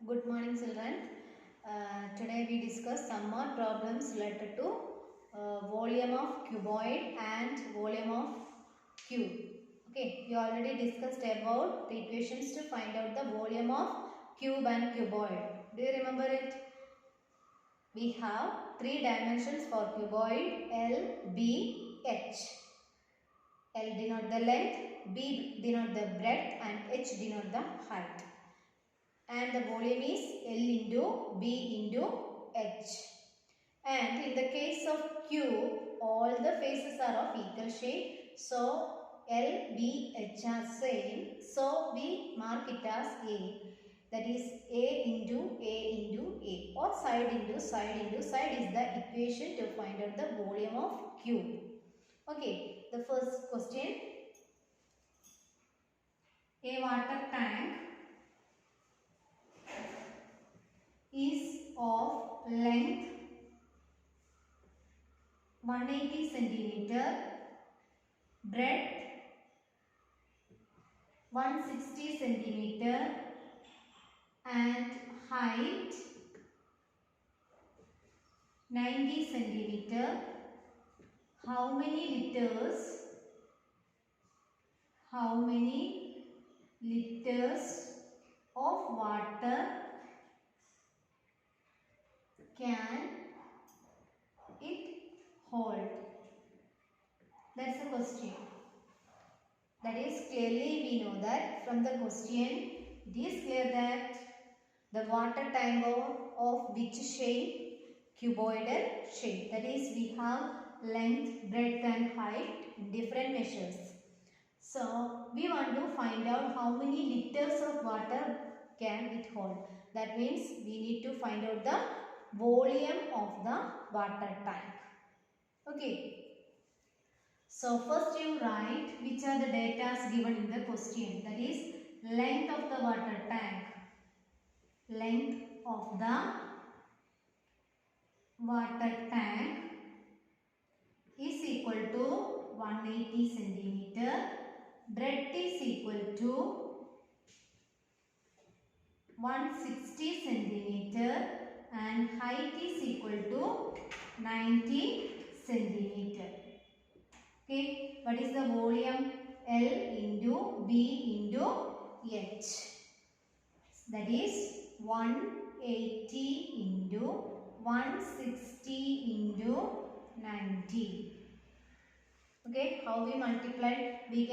Good morning, children. Today we discuss some more problems related to volume of cuboid and volume of cube. Okay, we already discussed about the equations to find out the volume of cube and cuboid. Do you remember it? We have three dimensions for cuboid: L, B, H. L denote the length, B denote the breadth, and H denote the height. And the volume is L into B into H. And in the case of cube, all the faces are of equal shape. So L, B, H are same. So we mark it as A. That is A into A into A, or side into side into side is the equation to find out the volume of cube. Okay, the first question. A water tank is of length 180 centimeter, breadth 160 centimeter, and height 90 centimeter. How many liters of water can it hold? That's the question. That is, clearly we know that from the question it is clear that the water tank of which shape? Cuboidal shape. That is, we have length, breadth and height in different measures. So we want to find out how many liters of water can it hold. That means we need to find out the volume of the water tank. Okay. So first you write which are the data given in the question. That is, length of the water tank. Length of the water tank is equal to 180 centimeter. Breadth is equal to 160 centimeter and height is equal to 90 centimeter. Okay, what is the volume? L into B into H. That is 180 into 160 into 90. Okay, how we multiply? We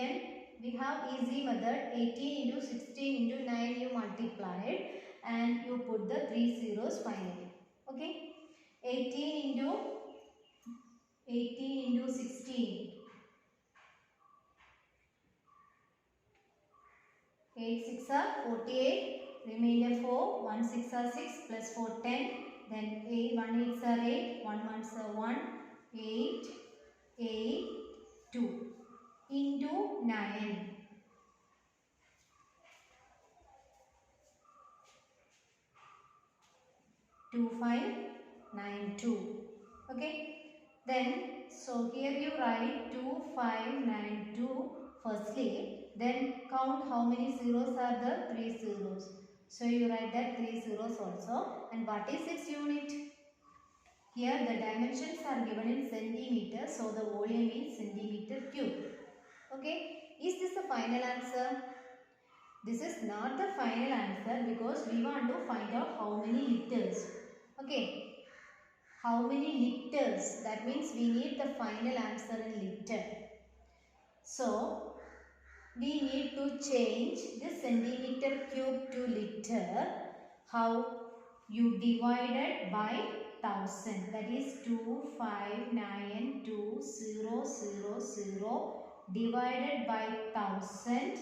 have easy method. 18 into 16 into 9 you multiply it and you put the 3 zeros finally. Okay, 18 into 16. 8 6 are 48. Remainder 4. 1 6 are 6 plus 4 10. Then 8 1 8 are 8. 1 1 are 1. 8 8 2 into 9. 2592. Okay. Then so here you write 2592 firstly. Then count how many zeros are there? 3 zeros. So you write that 3 zeros also. And what is its unit? Here the dimensions are given in centimeter. So the volume is centimeter cube. Okay. Is this the final answer? This is not the final answer because we want to find out how many liters. Okay. How many liters? That means we need the final answer in liter. So we need to change the centimeter cube to liter. How? You divided by 1000. That is 2592000 divided by 1000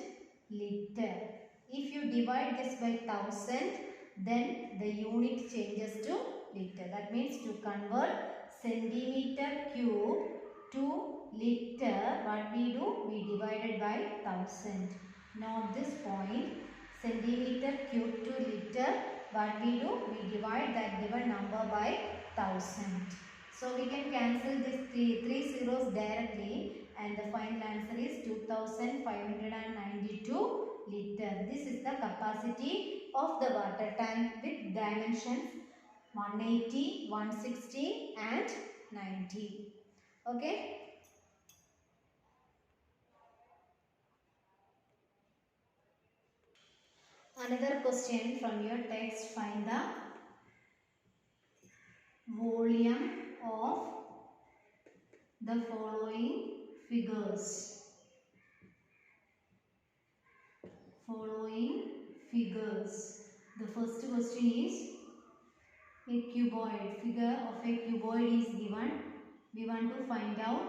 liter. If you divide this by 1000, then the unit changes to liter. That means to convert centimeter cube to liter, what we do? We divided by 1000. Note this point. Centimeter cube to liter, what we do? We divide that given number by 1000. So we can cancel these three zeros directly and the final answer is 2592 liter. This is the capacity of the water tank with dimensions 180, 160 and 90. Okay. Another question from your text, find the volume of the following figures. The first question is a cuboid. Figure of a cuboid is given. We want to find out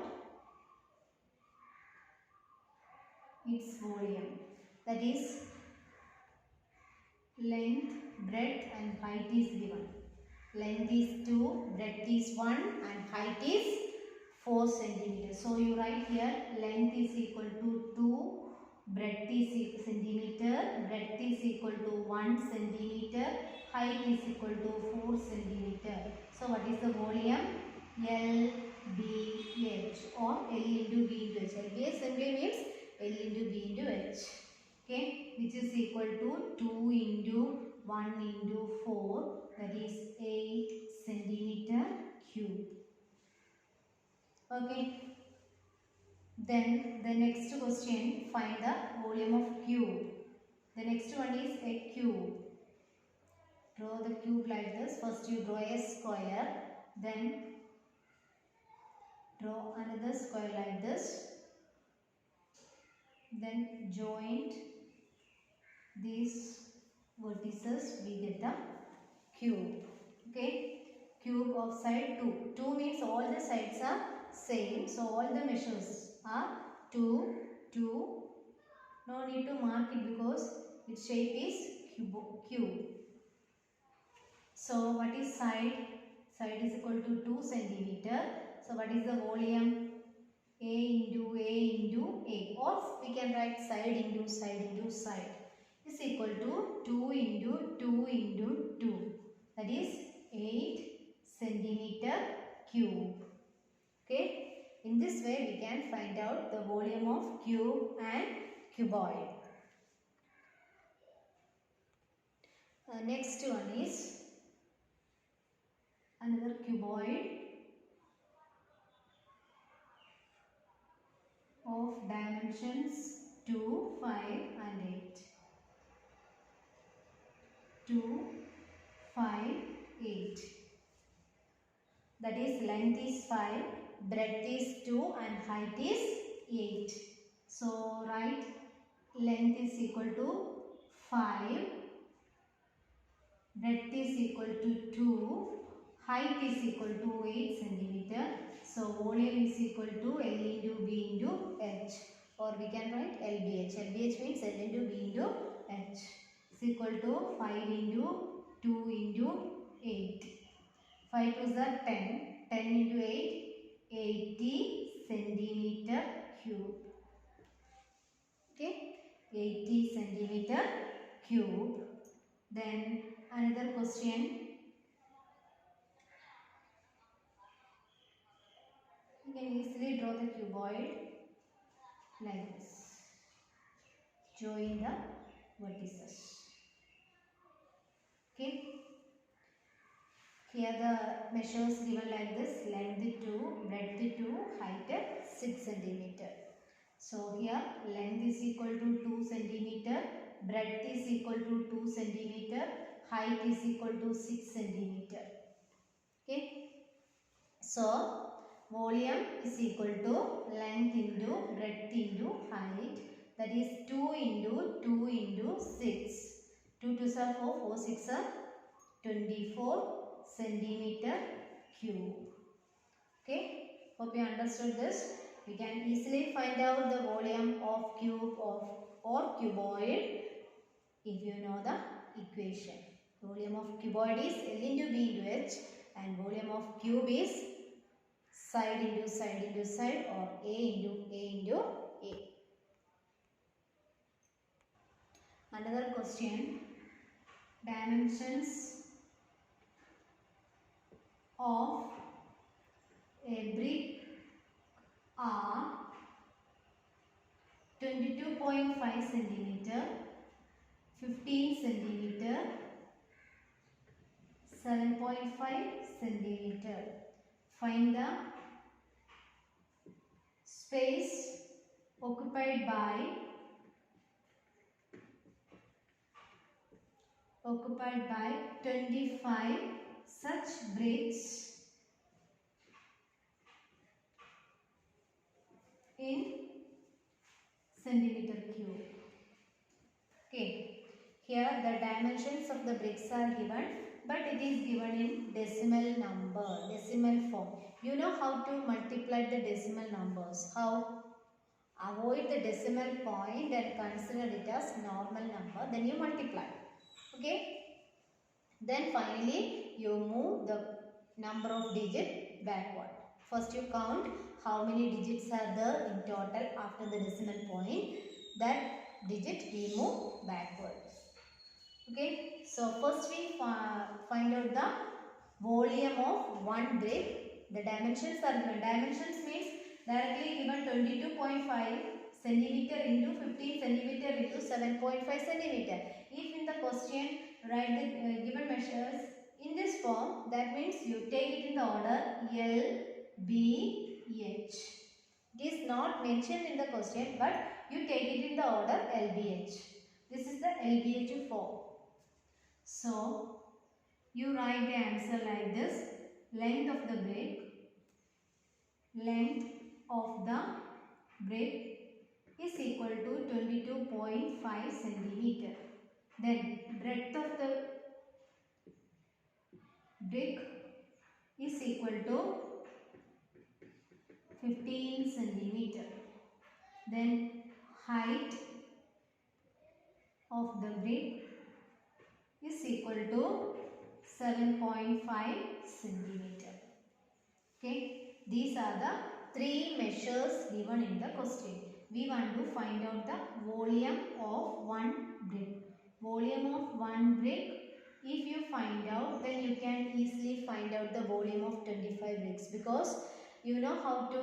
its volume. That is, length, breadth and height is given. Length is 2, breadth is 1 and height is 4 centimeters. So you write here length is equal to 2, breadth is centimeter, breadth is equal to 1 centimeter, height is equal to 4 centimeter. So what is the volume? LBH or L into B into H. LBH simply means L into B into H. Okay, which is equal to 2 into 1 into 4, that is 8 centimeter cube. Okay. Then the next question, find the volume of cube. The next one is a cube. Draw the cube like this. First you draw a square, then draw another square like this. Then joint these vertices, we get the cube. Okay, cube of side 2. 2 means all the sides are same, so all the measures are 2, 2. No need to mark it because its shape is cube. So what is side? Side is equal to 2 centimeter. So what is the volume? A into A, or we can write side into side is equal to 2 into 2 into 2, that is 8 centimeter cube. Okay, in this way we can find out the volume of cube and cuboid. Next one is another cuboid of dimensions 2, 5 and 8. 2, 5, 8. That is length is 5, breadth is 2 and height is 8. So write length is equal to 5, breadth is equal to 2, height is equal to 8 centimeter. So volume is equal to L into B into H, or we can write LBH. LBH means L into B into H is equal to 5 into 2 into 8. 5 2s are 10. 10 into 8, 80 centimeter cube. Okay, 80 centimeter cube. Then another question. You can easily draw the cuboid like this. Join the vertices. Okay. Here the measures given like this: length 2, breadth 2, height 6 centimeter. So here length is equal to 2 centimeter, breadth is equal to 2 centimeter, height is equal to 6 centimeter. Okay. So volume is equal to length into breadth into height, that is 2 into 2 into 6. 2 2s are 4, 4 6 are 24 centimeter cube. Okay, hope you understood this. We can easily find out the volume of cube or cuboid if you know the equation. Volume of cuboid is L into B into H, and volume of cube is side into side or A into A. Another question, dimensions of a brick are 22.5 centimeter, 15 centimeter, 7.5 centimeter. Find the space occupied by 25 such bricks in centimeter cube. Okay, here the dimensions of the bricks are given, but it is given in decimal number, decimal form. You know how to multiply the decimal numbers. How? Avoid the decimal point and consider it as normal number. Then you multiply. Okay. Then finally you move the number of digits backward. First you count how many digits are there in total after the decimal point. That digit we move backward. Okay. So first we find out the volume of one brick. The dimensions are given. Dimensions means directly given 22.5 centimeter into 15 centimeter into 7.5 centimeter. If in the question write the given measures in this form, that means you take it in the order L, B, H. It is not mentioned in the question, but you take it in the order L, B, H. This is the L, B, H form. So you write the answer like this. Length of the brick is equal to 22.5 centimeter. Then breadth of the brick is equal to 15 centimeter. Then height of the brick is equal to 7.5 centimeter. Okay, these are the three measures given in the question. We want to find out the volume of one brick. Volume of one brick, if you find out, then you can easily find out the volume of 25 bricks, because you know how to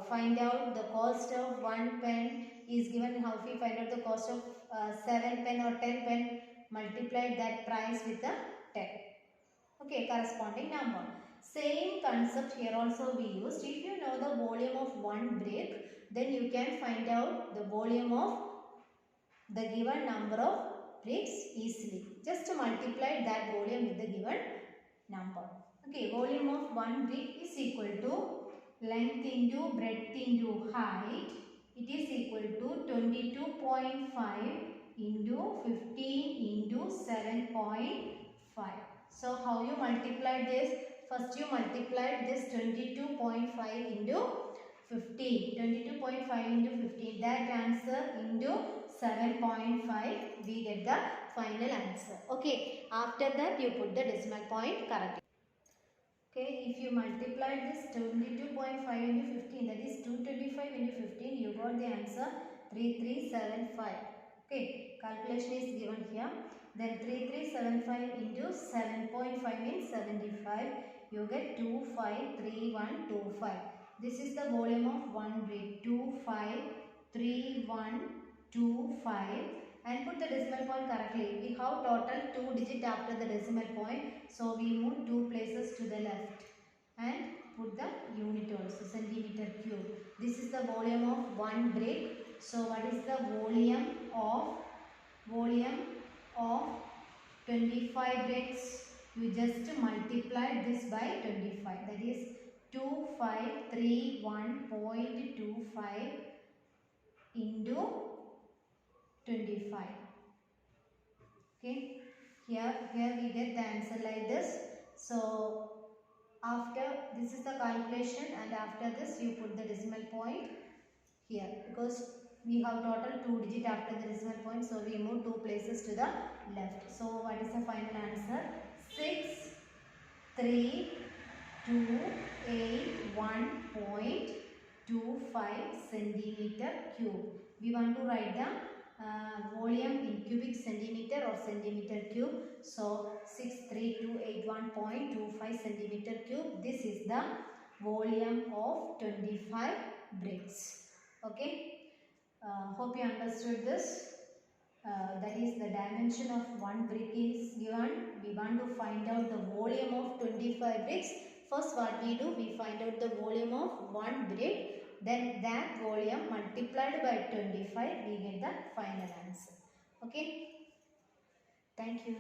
find out the cost of one pen is given. How we find out the cost of 7 pen or 10 pen, multiply that price with the 10. Okay, corresponding number. Same concept here also we used. If you know the volume of one brick, then you can find out the volume of the given number of bricks easily. Just multiply that volume with the given number. Okay, volume of one brick is equal to length into breadth into height. It is equal to 22.5 into 15 into 7.5. So how you multiply this? First you multiply this 22.5 into 15. 22.5 into 15. That answer into 7.5. We get the final answer. Okay. After that you put the decimal point correctly. Okay. If you multiply this 22.5 into 15, that is 225 into 15, you got the answer 3375. Okay. Calculation is given here. Then 3375 into 7.5 means 75. You get 253125. This is the volume of one brick. 253125. And put the decimal point correctly. We have total 2 digits after the decimal point. So we move 2 places to the left. And put the unit also, centimeter cube. This is the volume of one brick. So what is the volume of 25 bricks? You just multiply this by 25. That is 2531.25 into 25. Okay. Here we get the answer like this. So after this is the calculation, and after this you put the decimal point here, because we have total 2 digits after the decimal point, so we move 2 places to the left. So what is the final answer? 63281.25 centimeter cube. We want to write the volume in cubic centimeter or centimeter cube. So 63281.25 centimeter cube. This is the volume of 25 bricks. Okay. Hope you understood this. That is, the dimension of one brick is given. We want want to find out the volume of 25 bricks, first what we do, we find out the volume of one brick, then that volume multiplied by 25, we get the final answer. Okay, thank you.